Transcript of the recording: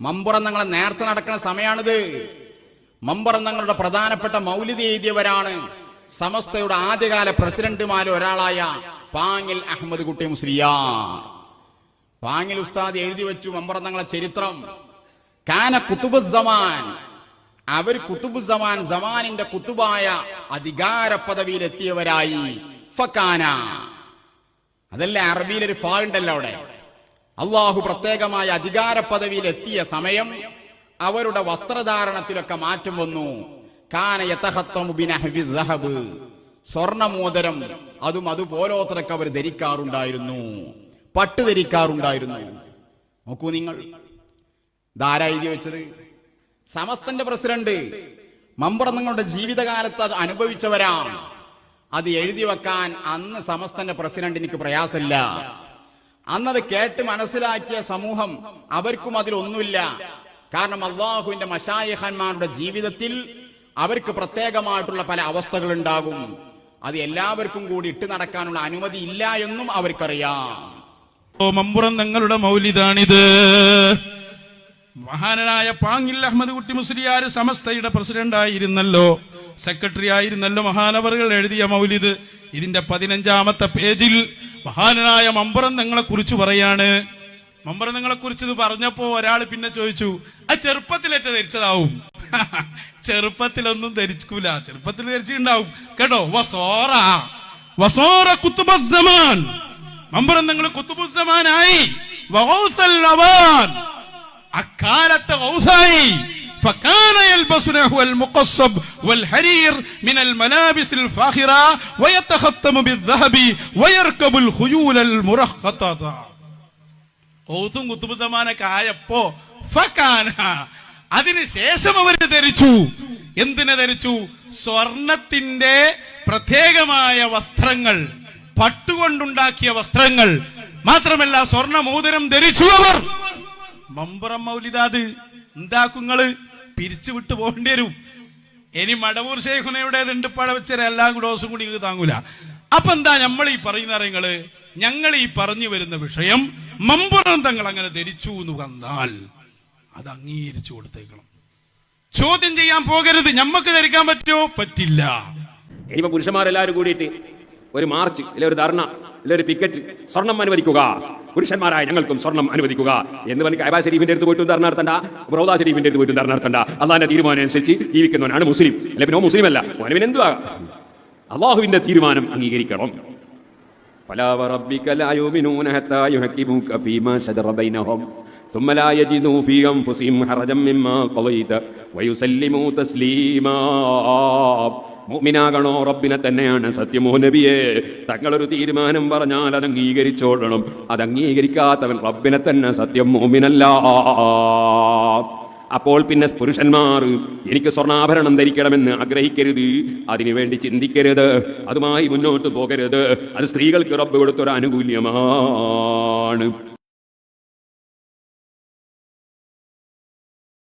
മമ്പുറന്നങ്ങളെ നേർച്ച നടക്കുന്ന സമയമാണിത്. മമ്പുറന്നങ്ങളുടെ പ്രധാനപ്പെട്ട മൗലിദ് എഴുതിയവരാണ് സമസ്തയുടെ ആദ്യകാല പ്രസിഡന്റുമാരിൽ ഒരാളായ പാങ്ങിൽ അഹമ്മദ് കുട്ടി മുസ്ലിയാർ. പാങ്ങിൽ ഉസ്താദ് എഴുതി വെച്ചു മമ്പുറന്നങ്ങളെ ചരിത്രം. കാന കുത്തുബുസ്സമാൻ, അവർ കുത്തുബുസ്സമാൻ, സമാനിന്റെ കുത്തുബായ അധികാര പദവിയിലെത്തിയവരായി. ഫക്കാന, അതല്ല അറബിയിലൊരു ഫാ ഉണ്ടല്ലോ അവിടെ. അള്ളാഹു പ്രത്യേകമായ അധികാര പദവിയിൽ എത്തിയ സമയം അവരുടെ വസ്ത്രധാരണത്തിലൊക്കെ മാറ്റം വന്നു. കാന യതഖത്തമു ബിനഹ്വി ദഹബ്, സ്വർണമോതിരം അതും അതുപോലോത്രക്ക് അവർ ധരിക്കാറുണ്ടായിരുന്നു, പട്ട് ധരിക്കാറുണ്ടായിരുന്നു. നോക്കൂ നിങ്ങൾ, ധാരാ എഴുതി വെച്ചത് സമസ്തന്റെ പ്രസിഡന്റ്. മമ്പുറന്നങ്ങളുടെ ജീവിതകാലത്ത് അത് അനുഭവിച്ചവരാണ്. അത് എഴുതി വെക്കാൻ അന്ന് സമസ്തന്റെ പ്രസിഡന്റ് എനിക്ക് പ്രയാസമില്ല. അന്നത് കേട്ട് മനസ്സിലാക്കിയ സമൂഹം അവർക്കും അതിലൊന്നുമില്ല. കാരണം അള്ളാഹുവിന്റെ മശായിഖന്മാരുടെ ജീവിതത്തിൽ അവർക്ക് പ്രത്യേകമായിട്ടുള്ള പല അവസ്ഥകൾ ഉണ്ടാകും. അത് എല്ലാവർക്കും കൂടി ഇട്ട് നടക്കാനുള്ള അനുമതി ഇല്ല എന്നും അവർക്കറിയാം. മമ്പുറന്നങ്ങളുടെ മൗലിദാണിത്. മഹാനായ പാങ്ങിൽ അഹമ്മദ് കുട്ടി മുസ്ലിയാർ സമസ്തയുടെ പ്രസിഡന്റ് ആയിരുന്നല്ലോ, സെക്രട്ടറി ആയിരുന്നല്ലോ. മഹാനവറുകൾ എഴുതിയ മൗലിദ് ഇതിന്റെ 15ാമത്തെ പേജിൽ മഹാനായ മമ്പുറന്നങ്ങളെ കുറിച്ച് പറയാണ്. മമ്പുറന്നങ്ങളെ കുറിച്ച് ഇത് പറഞ്ഞപ്പോ ഒരാൾ പിന്നെ ചോദിച്ചു, ആ ചെറുപ്പത്തിലേറ്റ ധരിച്ചതാവും. ചെറുപ്പത്തിലൊന്നും ധരിക്കൂല, ചെറുപ്പത്തിൽ ധരിച്ചിട്ടുണ്ടാവും കേട്ടോ. വസോറ കുത്തുബുസ്സമാൻ, മമ്പുറന്നങ്ങൾ കുത്തുബുസ്സമാനായി. അക്കാലത്തെ ഔസായി. فكان يلبس نحو المقصب والحرير من الملابس الفاخرة ويتختم بالذهب ويركب الخيول المرخطة. ഔസും കുത്തുബ് സമാനൊക്കെ ആയപ്പോ ഫകാന, അതിനുശേഷം അവര് ധരിച്ചു. എന്തിനെ ധരിച്ചു? സ്വർണത്തിന്റെ പ്രത്യേകമായ വസ്ത്രങ്ങൾ, പട്ടുകൊണ്ടുണ്ടാക്കിയ വസ്ത്രങ്ങൾ. മാത്രമല്ല സ്വർണ്ണ മോതിരം ധരിച്ചു അവർ. മമ്പുറം മൗലിദാത് എന്താക്കുങ്ങള് പിരിച്ചുവിട്ട് പോകേണ്ടി വരും. ഇനി മടവൂർ ശൈഖുനയുടേതുണ്ട് പഴവച്ചര എല്ലാം കൂടെ ദിവസം കൂടി താങ്ങൂല. അപ്പൊ എന്താ നമ്മൾ ഈ പറയുന്ന നിങ്ങള്, ഞങ്ങൾ ഈ പറഞ്ഞു വരുന്ന വിഷയം മമ്പുറം തങ്ങൾ അങ്ങനെ ധരിച്ചു എന്ന് വന്നാൽ അത് അംഗീകരിച്ചു കൊടുത്തേക്കണം. ചോദ്യം ചെയ്യാൻ പോകരുത്. ഞമ്മക്ക് ധരിക്കാൻ പറ്റുമോ? പറ്റില്ല. ഇനിയിപ്പോ പുരുഷന്മാരെല്ലാവരും കൂടിയിട്ട് ഒരു മാർച്ച്, ഇല്ല ഒരു ധർണ, ഇല്ല ഒരു പിക്കറ്റ്, സ്വർണം അനുവദിക്കുക, പുരുഷന്മാരായ ഞങ്ങൾക്കും സ്വർണം അനുവദിക്കുക എന്ന് പറഞ്ഞ് കഅബ ശരീഫിന്റെ അടുത്ത് പോയിട്ട് ധർണ നടത്തണ്ട, റൗദ ശരീഫിന്റെ അടുത്ത് പോയിട്ട് ധർണ നടത്തണ്ട. അള്ളാഹിന്റെ തീരുമാനം അനുസരിച്ച് ജീവിക്കുന്നവനാണ് മുസ്ലിം. അല്ലെ പിന്നെ മുസ്ലിം അല്ല, അവനവൻ എന്തുവാ? അള്ളാഹുവിന്റെ തീരുമാനം അംഗീകരിക്കണം. ഫലാ വറബ്ബിക ലാ യുമിനൂന ഹത്താ യുഹക്കിമുക ഫീമാ ശജറ ബൈനഹും ثم لا يجدوا في أنفسهم حرجا مما قضيت ويسلموا تسليما. മുഅ്മിനാകണോ? റബ്ബിനെ തന്നെയാണ് സത്യമോ നബിയെ. തങ്ങളൊരു തീരുമാനം പറഞ്ഞാൽ അത് അംഗീകരിച്ചോളണം. അത് അംഗീകരിക്കാത്തവൻ റബ്ബിനെ തന്നെ സത്യം മുഅ്മിനല്ല. അപ്പോൾ പിന്നെ പുരുഷന്മാർ എനിക്ക് സ്വർണ്ണാഭരണം ധരിക്കണമെന്ന് ആഗ്രഹിക്കരുത്, അതിനുവേണ്ടി ചിന്തിക്കരുത്, അതുമായി മുന്നോട്ട് പോകരുത്. അത് സ്ത്രീകൾക്ക് റബ്ബ് കൊടുത്തൊരു ആനുകൂല്യമാണ്.